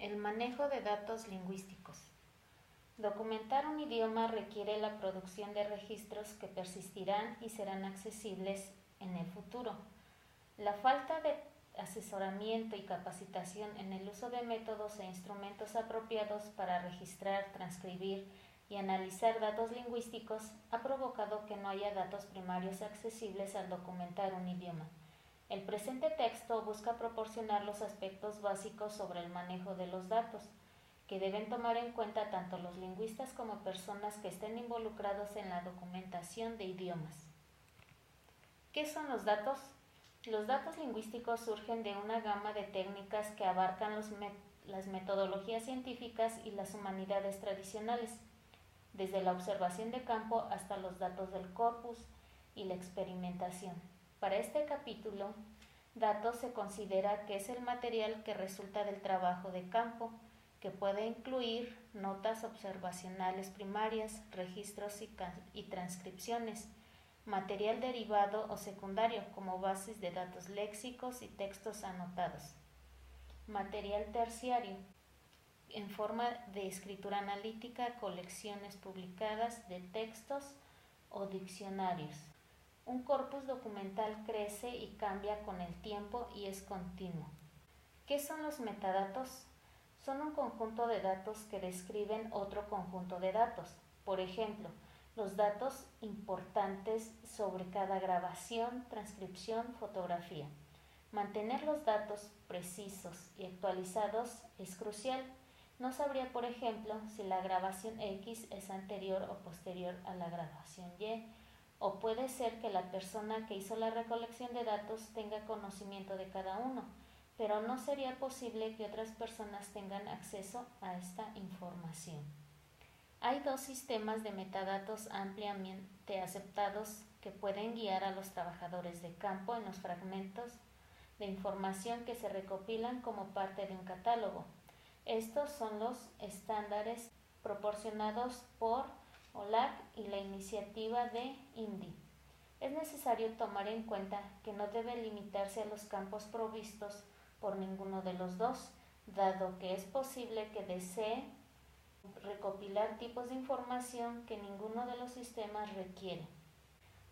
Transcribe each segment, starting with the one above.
El manejo de datos lingüísticos. Documentar un idioma requiere la producción de registros que persistirán y serán accesibles en el futuro. La falta de asesoramiento y capacitación en el uso de métodos e instrumentos apropiados para registrar, transcribir y analizar datos lingüísticos ha provocado que no haya datos primarios accesibles al documentar un idioma. El presente texto busca proporcionar los aspectos básicos sobre el manejo de los datos, que deben tomar en cuenta tanto los lingüistas como personas que estén involucrados en la documentación de idiomas. ¿Qué son los datos? Los datos lingüísticos surgen de una gama de técnicas que abarcan las metodologías científicas y las humanidades tradicionales, desde la observación de campo hasta los datos del corpus y la experimentación. Para este capítulo, datos se considera que es el material que resulta del trabajo de campo, que puede incluir notas observacionales primarias, registros y transcripciones, material derivado o secundario como bases de datos léxicos y textos anotados, material terciario en forma de escritura analítica, colecciones publicadas de textos o diccionarios. Un corpus documental crece y cambia con el tiempo y es continuo. ¿Qué son los metadatos? Son un conjunto de datos que describen otro conjunto de datos. Por ejemplo, los datos importantes sobre cada grabación, transcripción, fotografía. Mantener los datos precisos y actualizados es crucial. No sabría, por ejemplo, si la grabación X es anterior o posterior a la grabación Y, o puede ser que la persona que hizo la recolección de datos tenga conocimiento de cada uno, pero no sería posible que otras personas tengan acceso a esta información. Hay dos sistemas de metadatos ampliamente aceptados que pueden guiar a los trabajadores de campo en los fragmentos de información que se recopilan como parte de un catálogo. Estos son los estándares proporcionados por OLAC y la iniciativa de IMDI. Es necesario tomar en cuenta que no debe limitarse a los campos provistos por ninguno de los dos, dado que es posible que desee recopilar tipos de información que ninguno de los sistemas requiere.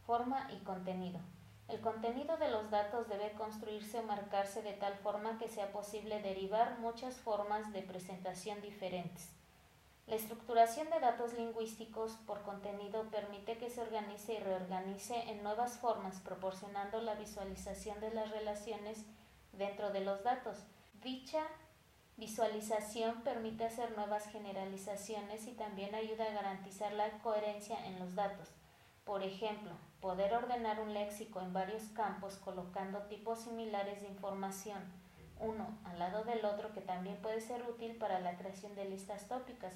Forma y contenido. El contenido de los datos debe construirse o marcarse de tal forma que sea posible derivar muchas formas de presentación diferentes. La estructuración de datos lingüísticos por contenido permite que se organice y reorganice en nuevas formas, proporcionando la visualización de las relaciones dentro de los datos. Dicha visualización permite hacer nuevas generalizaciones y también ayuda a garantizar la coherencia en los datos. Por ejemplo, poder ordenar un léxico en varios campos colocando tipos similares de información, uno al lado del otro, que también puede ser útil para la creación de listas tópicas,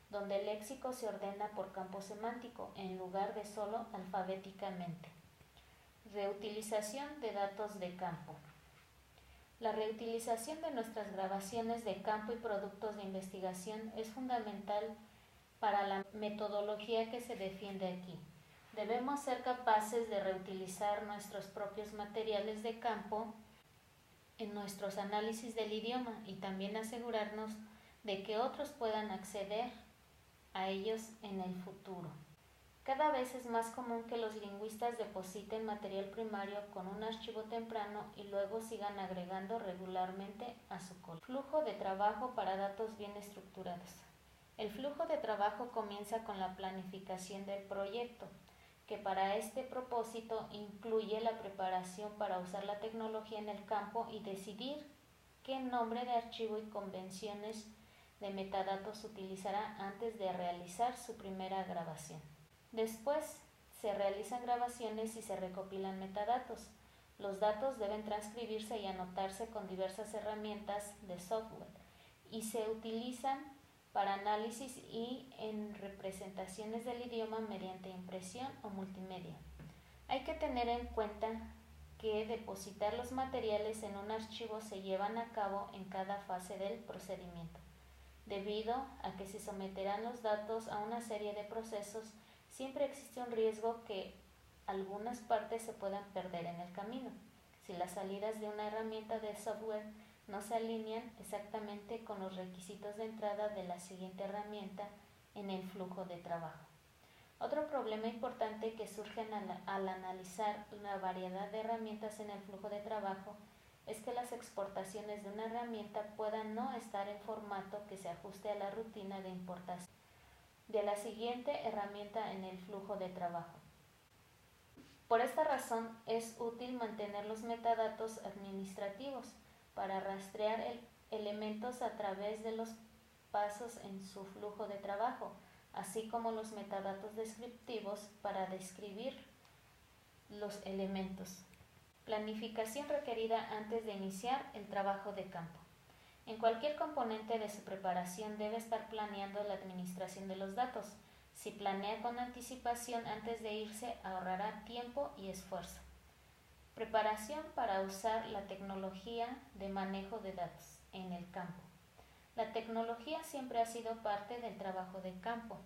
donde el léxico se ordena por campo semántico en lugar de solo alfabéticamente. Reutilización de datos de campo. La reutilización de nuestras grabaciones de campo y productos de investigación es fundamental para la metodología que se defiende aquí. Debemos ser capaces de reutilizar nuestros propios materiales de campo en nuestros análisis del idioma y también asegurarnos de que otros puedan acceder a ellos en el futuro. Cada vez es más común que los lingüistas depositen material primario con un archivo temprano y luego sigan agregando regularmente a su flujo de trabajo para datos bien estructurados. El flujo de trabajo comienza con la planificación del proyecto, que para este propósito incluye la preparación para usar la tecnología en el campo y decidir qué nombre de archivo y convenciones de metadatos utilizará antes de realizar su primera grabación. Después se realizan grabaciones y se recopilan metadatos. Los datos deben transcribirse y anotarse con diversas herramientas de software y se utilizan para análisis y en representaciones del idioma mediante impresión o multimedia. Hay que tener en cuenta que depositar los materiales en un archivo se llevan a cabo en cada fase del procedimiento, debido a que se someterán los datos a una serie de procesos. Siempre existe un riesgo que algunas partes se puedan perder en el camino. Si las salidas de una herramienta de software no se alinean exactamente con los requisitos de entrada de la siguiente herramienta en el flujo de trabajo. Otro problema importante que surge al analizar la variedad de herramientas en el flujo de trabajo es que las exportaciones de una herramienta puedan no estar en formato que se ajuste a la rutina de importación de la siguiente herramienta en el flujo de trabajo. Por esta razón es útil mantener los metadatos administrativos para rastrear elementos a través de los pasos en su flujo de trabajo, así como los metadatos descriptivos para describir los elementos. Planificación requerida antes de iniciar el trabajo de campo. En cualquier componente de su preparación debe estar planeando la administración de los datos. Si planea con anticipación antes de irse, ahorrará tiempo y esfuerzo. Preparación para usar la tecnología de manejo de datos en el campo. La tecnología siempre ha sido parte del trabajo de campo.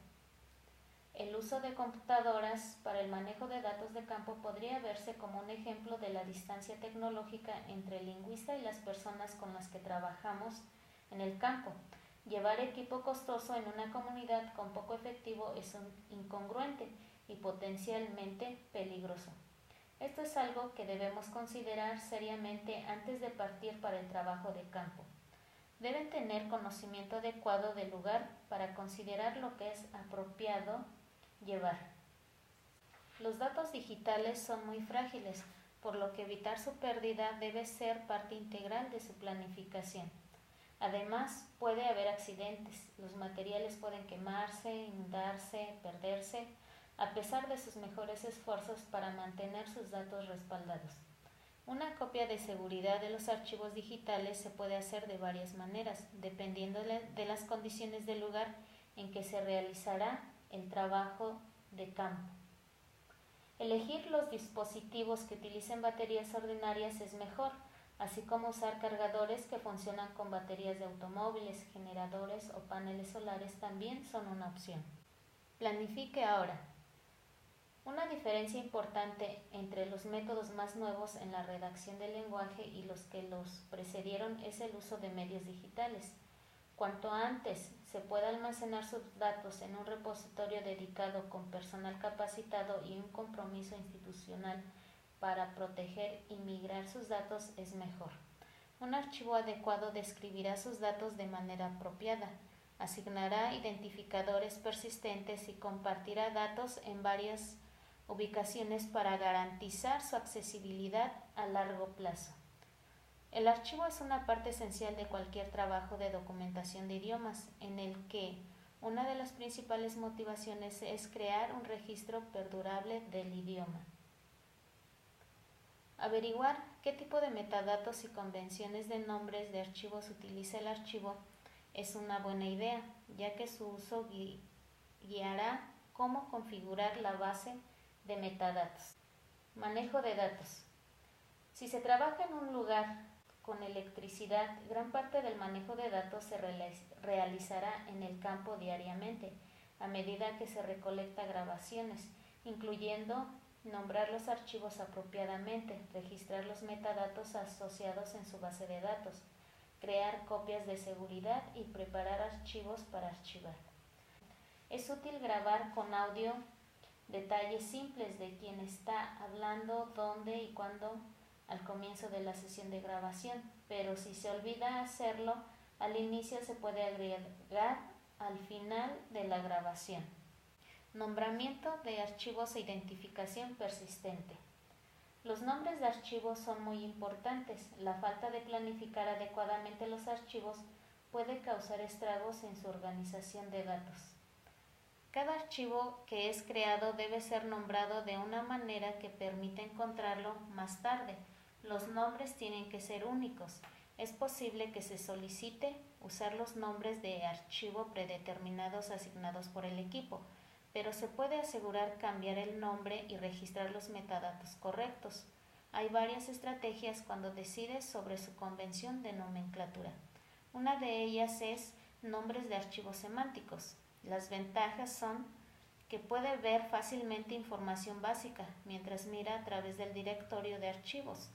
El uso de computadoras para el manejo de datos de campo podría verse como un ejemplo de la distancia tecnológica entre el lingüista y las personas con las que trabajamos en el campo. Llevar equipo costoso en una comunidad con poco efectivo es incongruente y potencialmente peligroso. Esto es algo que debemos considerar seriamente antes de partir para el trabajo de campo. Deben tener conocimiento adecuado del lugar para considerar lo que es apropiado llevar. Los datos digitales son muy frágiles, por lo que evitar su pérdida debe ser parte integral de su planificación. Además, puede haber accidentes, los materiales pueden quemarse, inundarse, perderse, a pesar de sus mejores esfuerzos para mantener sus datos respaldados. Una copia de seguridad de los archivos digitales se puede hacer de varias maneras, dependiendo de las condiciones del lugar en que se realizará el trabajo de campo. Elegir los dispositivos que utilicen baterías ordinarias es mejor, así como usar cargadores que funcionan con baterías de automóviles, generadores o paneles solares también son una opción. Planifique ahora. Una diferencia importante entre los métodos más nuevos en la redacción del lenguaje y los que los precedieron es el uso de medios digitales. Cuanto antes se pueda almacenar sus datos en un repositorio dedicado con personal capacitado y un compromiso institucional para proteger y migrar sus datos es mejor. Un archivo adecuado describirá sus datos de manera apropiada, asignará identificadores persistentes y compartirá datos en varias ubicaciones para garantizar su accesibilidad a largo plazo. El archivo es una parte esencial de cualquier trabajo de documentación de idiomas, en el que una de las principales motivaciones es crear un registro perdurable del idioma. Averiguar qué tipo de metadatos y convenciones de nombres de archivos utiliza el archivo es una buena idea, ya que su uso guiará cómo configurar la base de metadatos. Manejo de datos. Si se trabaja en un lugar con electricidad, gran parte del manejo de datos se realizará en el campo diariamente, a medida que se recolecta grabaciones, incluyendo nombrar los archivos apropiadamente, registrar los metadatos asociados en su base de datos, crear copias de seguridad y preparar archivos para archivar. Es útil grabar con audio detalles simples de quién está hablando, dónde y cuándo al comienzo de la sesión de grabación, pero si se olvida hacerlo, al inicio se puede agregar al final de la grabación. Nombramiento de archivos e identificación persistente. Los nombres de archivos son muy importantes. La falta de planificar adecuadamente los archivos puede causar estragos en su organización de datos. Cada archivo que es creado debe ser nombrado de una manera que permita encontrarlo más tarde. Los nombres tienen que ser únicos. Es posible que se solicite usar los nombres de archivo predeterminados asignados por el equipo, pero se puede asegurar cambiar el nombre y registrar los metadatos correctos. Hay varias estrategias cuando decides sobre su convención de nomenclatura. Una de ellas es nombres de archivos semánticos. Las ventajas son que puede ver fácilmente información básica mientras mira a través del directorio de archivos.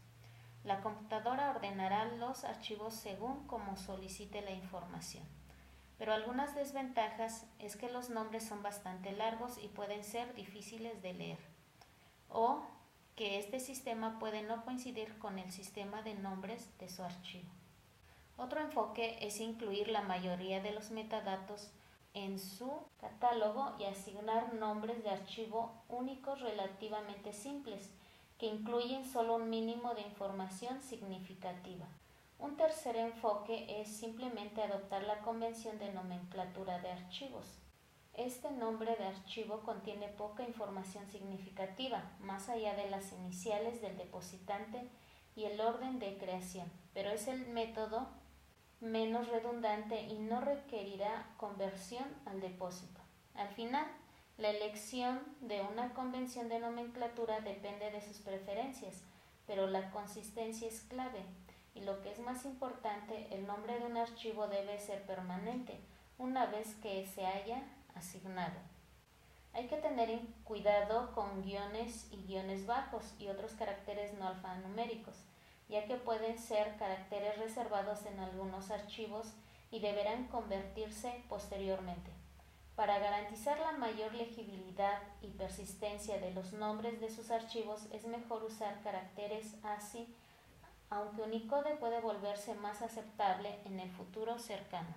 La computadora ordenará los archivos según como solicite la información. Pero algunas desventajas es que los nombres son bastante largos y pueden ser difíciles de leer, o que este sistema puede no coincidir con el sistema de nombres de su archivo. Otro enfoque es incluir la mayoría de los metadatos en su catálogo y asignar nombres de archivo únicos relativamente simples, que incluyen solo un mínimo de información significativa. Un tercer enfoque es simplemente adoptar la convención de nomenclatura de archivos. Este nombre de archivo contiene poca información significativa, más allá de las iniciales del depositante y el orden de creación, pero es el método menos redundante y no requerirá conversión al depósito. Al final, la elección de una convención de nomenclatura depende de sus preferencias, pero la consistencia es clave. Y lo que es más importante, el nombre de un archivo debe ser permanente una vez que se haya asignado. Hay que tener cuidado con guiones y guiones bajos y otros caracteres no alfanuméricos, ya que pueden ser caracteres reservados en algunos archivos y deberán convertirse posteriormente. Para garantizar la mayor legibilidad y persistencia de los nombres de sus archivos es mejor usar caracteres ASCII, aunque Unicode puede volverse más aceptable en el futuro cercano.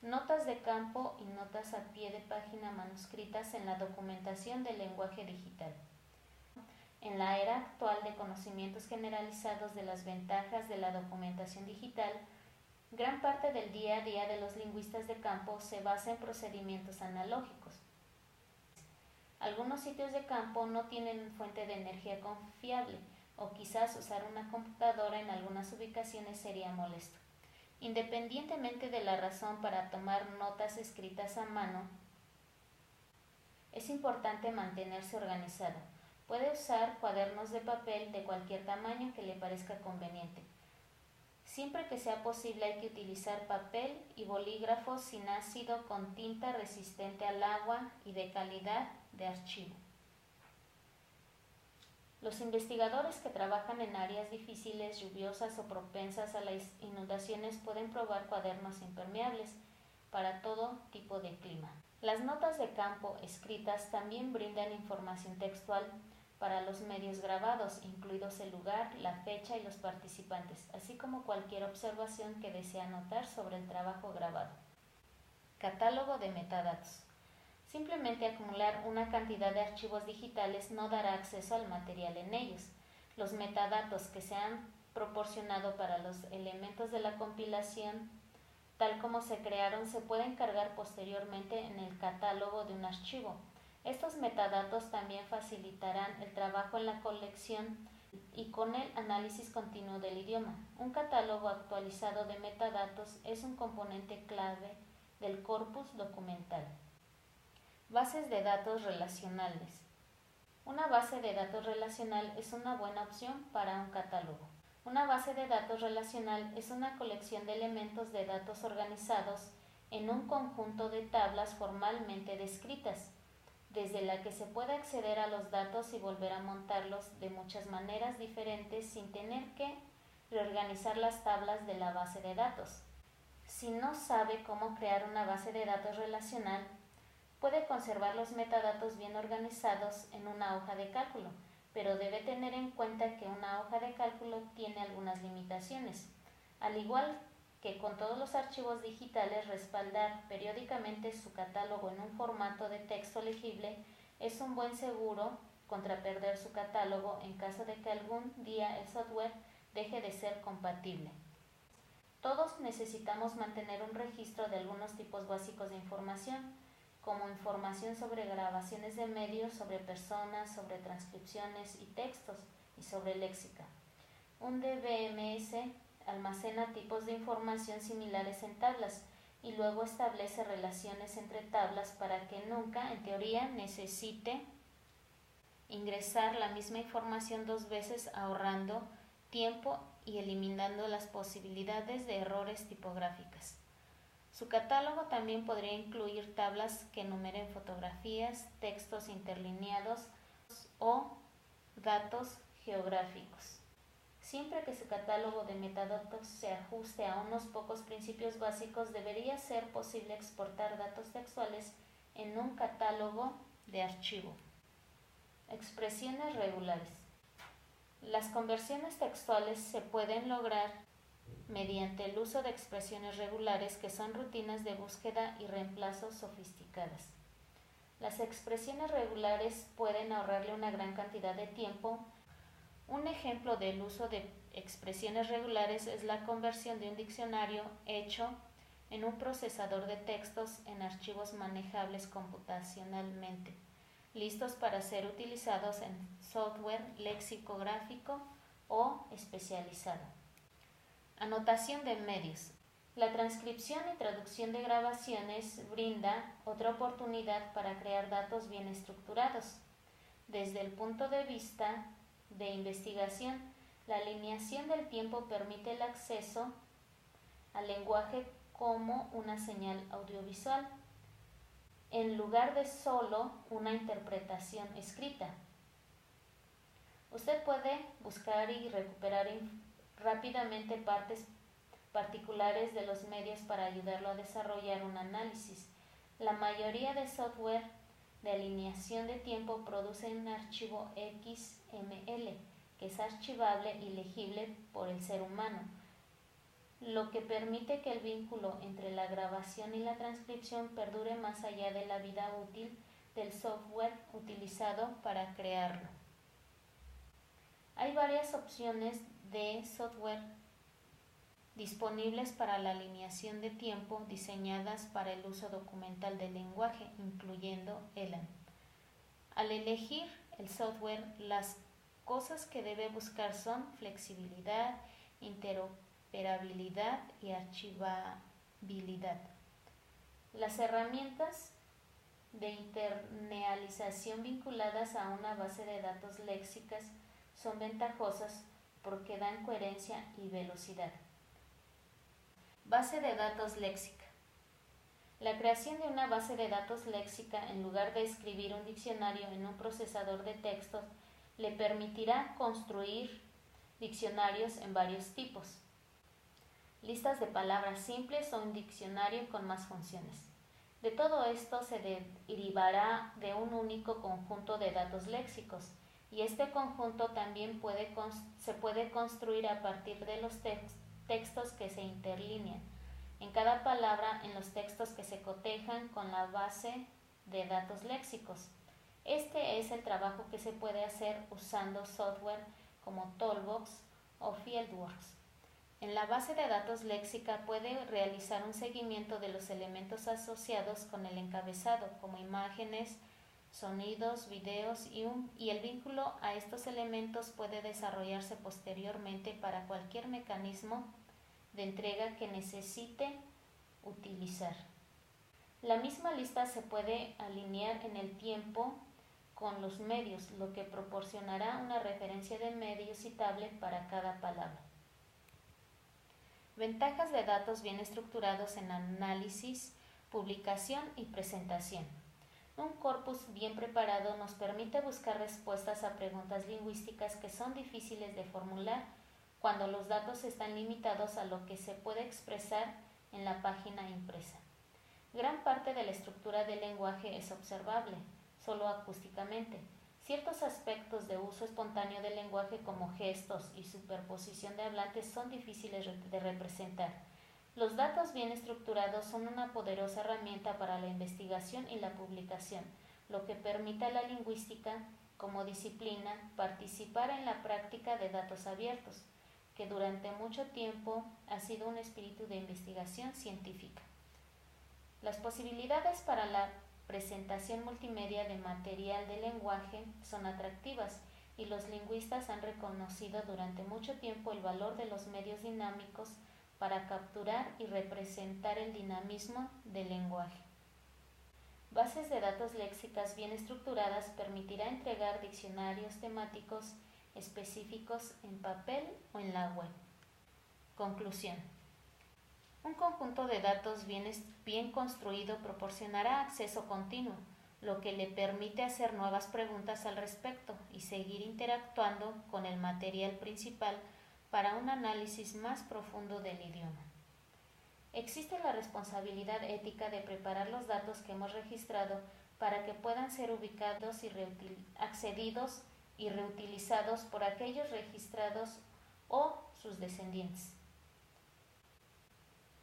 Notas de campo y notas a pie de página manuscritas en la documentación del lenguaje digital. En la era actual de conocimientos generalizados de las ventajas de la documentación digital, gran parte del día a día de los lingüistas de campo se basa en procedimientos analógicos. Algunos sitios de campo no tienen fuente de energía confiable, o quizás usar una computadora en algunas ubicaciones sería molesto. Independientemente de la razón para tomar notas escritas a mano, es importante mantenerse organizado. Puede usar cuadernos de papel de cualquier tamaño que le parezca conveniente. Siempre que sea posible hay que utilizar papel y bolígrafo sin ácido con tinta resistente al agua y de calidad de archivo. Los investigadores que trabajan en áreas difíciles, lluviosas o propensas a las inundaciones pueden probar cuadernos impermeables para todo tipo de clima. Las notas de campo escritas también brindan información textual para los medios grabados, incluidos el lugar, la fecha y los participantes, así como cualquier observación que desee anotar sobre el trabajo grabado. Catálogo de metadatos. Simplemente acumular una cantidad de archivos digitales no dará acceso al material en ellos. Los metadatos que se han proporcionado para los elementos de la compilación, tal como se crearon, se pueden cargar posteriormente en el catálogo de un archivo. Estos metadatos también facilitarán el trabajo en la colección y con el análisis continuo del idioma. Un catálogo actualizado de metadatos es un componente clave del corpus documental. Bases de datos relacionales. Una base de datos relacional es una buena opción para un catálogo. Una base de datos relacional es una colección de elementos de datos organizados en un conjunto de tablas formalmente descritas, desde la que se puede acceder a los datos y volver a montarlos de muchas maneras diferentes sin tener que reorganizar las tablas de la base de datos. Si no sabe cómo crear una base de datos relacional, puede conservar los metadatos bien organizados en una hoja de cálculo, pero debe tener en cuenta que una hoja de cálculo tiene algunas limitaciones. Al igual que con todos los archivos digitales, respaldar periódicamente su catálogo en un formato de texto legible es un buen seguro contra perder su catálogo en caso de que algún día el software deje de ser compatible. Todos necesitamos mantener un registro de algunos tipos básicos de información, como información sobre grabaciones de medios, sobre personas, sobre transcripciones y textos, y sobre léxica. Un DBMS almacena tipos de información similares en tablas y luego establece relaciones entre tablas para que nunca, en teoría, necesite ingresar la misma información dos veces, ahorrando tiempo y eliminando las posibilidades de errores tipográficas. Su catálogo también podría incluir tablas que enumeren fotografías, textos interlineados o datos geográficos. Siempre que su catálogo de metadatos se ajuste a unos pocos principios básicos, debería ser posible exportar datos textuales en un catálogo de archivo. Expresiones regulares. Las conversiones textuales se pueden lograr mediante el uso de expresiones regulares, que son rutinas de búsqueda y reemplazo sofisticadas. Las expresiones regulares pueden ahorrarle una gran cantidad de tiempo. Un ejemplo del uso de expresiones regulares es la conversión de un diccionario hecho en un procesador de textos en archivos manejables computacionalmente, listos para ser utilizados en software lexicográfico o especializado. Anotación de medios. La transcripción y traducción de grabaciones brinda otra oportunidad para crear datos bien estructurados. Desde el punto de vista de investigación, la alineación del tiempo permite el acceso al lenguaje como una señal audiovisual, en lugar de solo una interpretación escrita. Usted puede buscar y recuperar rápidamente partes particulares de los medios para ayudarlo a desarrollar un análisis. La mayoría de software de alineación de tiempo produce un archivo XML que es archivable y legible por el ser humano, lo que permite que el vínculo entre la grabación y la transcripción perdure más allá de la vida útil del software utilizado para crearlo. Hay varias opciones de software disponibles para la alineación de tiempo diseñadas para el uso documental del lenguaje, incluyendo ELAN. Al elegir el software, las cosas que debe buscar son flexibilidad, interoperabilidad y archivabilidad. Las herramientas de internalización vinculadas a una base de datos léxicas son ventajosas porque dan coherencia y velocidad. Base de datos léxica. La creación de una base de datos léxica en lugar de escribir un diccionario en un procesador de textos le permitirá construir diccionarios en varios tipos, listas de palabras simples o un diccionario con más funciones. De todo esto se derivará de un único conjunto de datos léxicos, y este conjunto también se puede construir a partir de los textos que se interlinean en cada palabra en los textos que se cotejan con la base de datos léxicos. Este es el trabajo que se puede hacer usando software como Toolbox o Fieldworks. En la base de datos léxica puede realizar un seguimiento de los elementos asociados con el encabezado, como imágenes, sonidos, videos y el vínculo a estos elementos puede desarrollarse posteriormente para cualquier mecanismo de entrega que necesite utilizar. La misma lista se puede alinear en el tiempo con los medios, lo que proporcionará una referencia de medio citable para cada palabra. Ventajas de datos bien estructurados en análisis, publicación y presentación. Un corpus bien preparado nos permite buscar respuestas a preguntas lingüísticas que son difíciles de formular cuando los datos están limitados a lo que se puede expresar en la página impresa. Gran parte de la estructura del lenguaje es observable, solo acústicamente. Ciertos aspectos de uso espontáneo del lenguaje, como gestos y superposición de hablantes, son difíciles de representar. Los datos bien estructurados son una poderosa herramienta para la investigación y la publicación, lo que permite a la lingüística como disciplina participar en la práctica de datos abiertos, que durante mucho tiempo ha sido un espíritu de investigación científica. Las posibilidades para la presentación multimedia de material de lenguaje son atractivas y los lingüistas han reconocido durante mucho tiempo el valor de los medios dinámicos para capturar y representar el dinamismo del lenguaje. Bases de datos léxicas bien estructuradas permitirá entregar diccionarios temáticos específicos en papel o en la web. Conclusión. Un conjunto de datos bien construido proporcionará acceso continuo, lo que le permite hacer nuevas preguntas al respecto y seguir interactuando con el material principal para un análisis más profundo del idioma. Existe la responsabilidad ética de preparar los datos que hemos registrado para que puedan ser ubicados y accedidos y reutilizados por aquellos registrados o sus descendientes.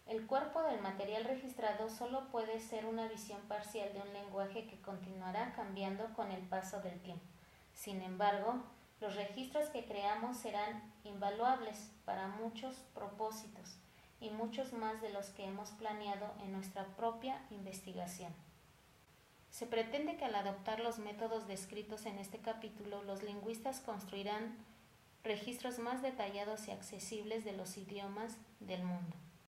El cuerpo del material registrado solo puede ser una visión parcial de un lenguaje que continuará cambiando con el paso del tiempo. Sin embargo, los registros que creamos serán invaluables para muchos propósitos y muchos más de los que hemos planeado en nuestra propia investigación. Se pretende que al adoptar los métodos descritos en este capítulo, los lingüistas construirán registros más detallados y accesibles de los idiomas del mundo.